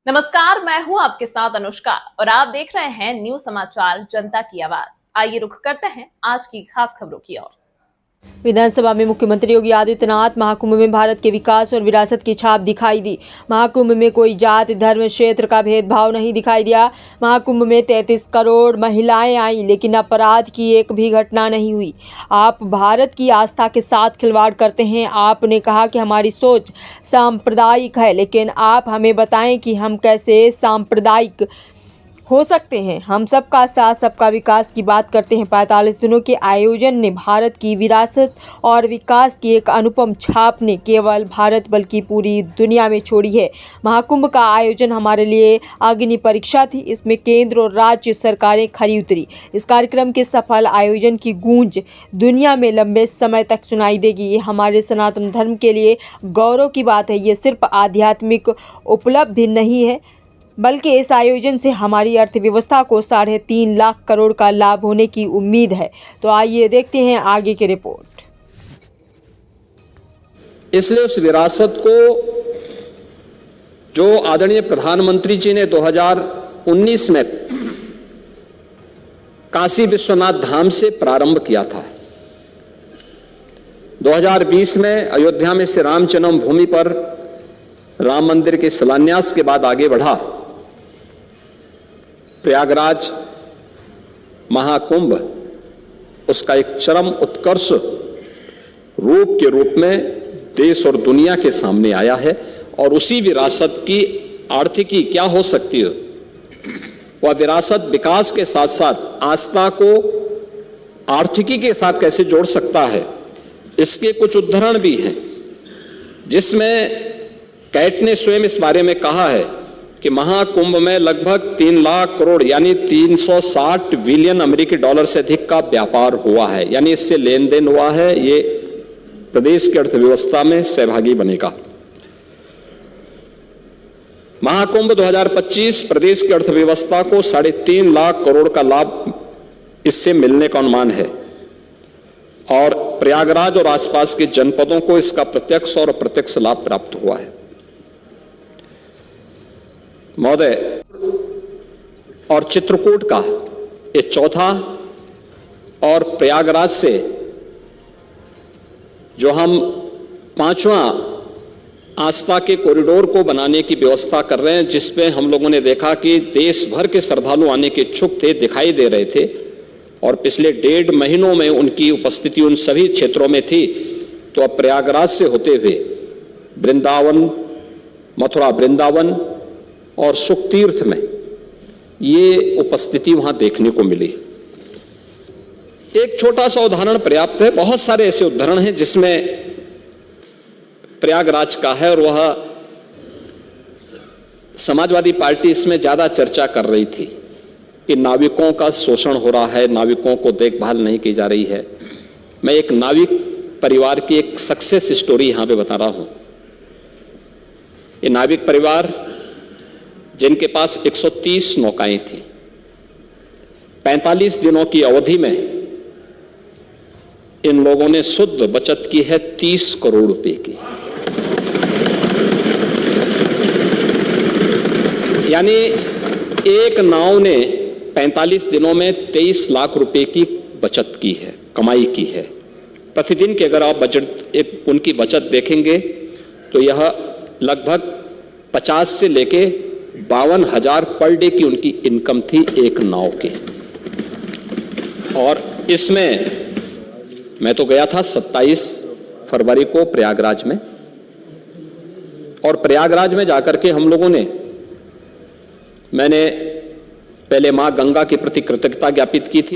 नमस्कार, मैं हूं आपके साथ अनुष्का और आप देख रहे हैं न्यूज समाचार जनता की आवाज। आइए रुख करते हैं आज की खास खबरों की ओर। विधानसभा में मुख्यमंत्री योगी आदित्यनाथ महाकुंभ में भारत के विकास और विरासत की छाप दिखाई दी। महाकुंभ में कोई जात धर्म क्षेत्र का भेदभाव नहीं दिखाई दिया। महाकुंभ में 33 करोड़ महिलाएं आईं, लेकिन अपराध की एक भी घटना नहीं हुई। आप भारत की आस्था के साथ खिलवाड़ करते हैं। आपने कहा कि हमारी सोच सांप्रदायिक है, लेकिन आप हमें बताएं कि हम कैसे सांप्रदायिक हो सकते हैं। हम सबका साथ सबका विकास की बात करते हैं। 45 दिनों के आयोजन ने भारत की विरासत और विकास की एक अनुपम छाप ने केवल भारत बल्कि पूरी दुनिया में छोड़ी है। महाकुंभ का आयोजन हमारे लिए अग्नि परीक्षा थी। इसमें केंद्र और राज्य सरकारें खरी उतरी। इस कार्यक्रम के सफल आयोजन की गूंज दुनिया में लंबे समय तक सुनाई देगी। ये हमारे सनातन धर्म के लिए गौरव की बात है। ये सिर्फ आध्यात्मिक उपलब्धि नहीं है, बल्कि इस आयोजन से हमारी अर्थव्यवस्था को 3.5 लाख करोड़ का लाभ होने की उम्मीद है। तो आइए देखते हैं आगे की रिपोर्ट। इसलिए उस विरासत को जो आदरणीय प्रधानमंत्री जी ने 2019 में काशी विश्वनाथ धाम से प्रारंभ किया था, 2020 में अयोध्या में श्री राम जन्मभूमि पर राम मंदिर के शिलान्यास के बाद आगे बढ़ा। प्रयागराज महाकुंभ उसका एक चरम उत्कर्ष रूप के रूप में देश और दुनिया के सामने आया है। और उसी विरासत की आर्थिकी क्या हो सकती है, वह विरासत विकास के साथ साथ आस्था को आर्थिकी के साथ कैसे जोड़ सकता है, इसके कुछ उदाहरण भी हैं, जिसमें कैट ने स्वयं इस बारे में कहा है कि महाकुंभ में लगभग 3 लाख करोड़ यानी 360 बिलियन अमेरिकी डॉलर से अधिक का व्यापार हुआ है, यानी इससे लेन देन हुआ है। ये प्रदेश की अर्थव्यवस्था में सहभागी बनेगा। महाकुंभ 2025 प्रदेश की अर्थव्यवस्था को 3.5 लाख करोड़ का लाभ इससे मिलने का अनुमान है और प्रयागराज और आसपास के जनपदों को इसका प्रत्यक्ष और अप्रत्यक्ष लाभ प्राप्त हुआ है। महोदय, और चित्रकूट का ये चौथा और प्रयागराज से जो हम 5वां आस्था के कॉरिडोर को बनाने की व्यवस्था कर रहे हैं, जिसमें हम लोगों ने देखा कि देश भर के श्रद्धालु आने के इच्छुक थे, दिखाई दे रहे थे और पिछले 1.5 महीनों में उनकी उपस्थिति उन सभी क्षेत्रों में थी। तो अब प्रयागराज से होते हुए वृंदावन, मथुरा वृंदावन और सुखतीर्थ में ये उपस्थिति वहां देखने को मिली। एक छोटा सा उदाहरण पर्याप्त है, बहुत सारे ऐसे उदाहरण हैं जिसमें प्रयागराज का है और वह समाजवादी पार्टी इसमें ज्यादा चर्चा कर रही थी कि नाविकों का शोषण हो रहा है, नाविकों को देखभाल नहीं की जा रही है। मैं एक नाविक परिवार की एक सक्सेस स्टोरी यहां पे बता रहा हूं। ये नाविक परिवार जिनके पास 130 नौकाएं थी, 45 दिनों की अवधि में इन लोगों ने शुद्ध बचत की है 30 करोड़ रुपए की, यानी एक नाव ने 45 दिनों में 23 लाख रुपए की बचत की है, कमाई की है। प्रतिदिन के अगर आप बजट उनकी बचत देखेंगे तो यह लगभग 50 से लेके 52,000 पर डे की उनकी इनकम थी एक नाव की। और इसमें मैं तो गया था 27 फरवरी को प्रयागराज में, और प्रयागराज में जाकर के हम लोगों ने मैंने पहले मां गंगा के प्रति कृतज्ञता ज्ञापित की थी।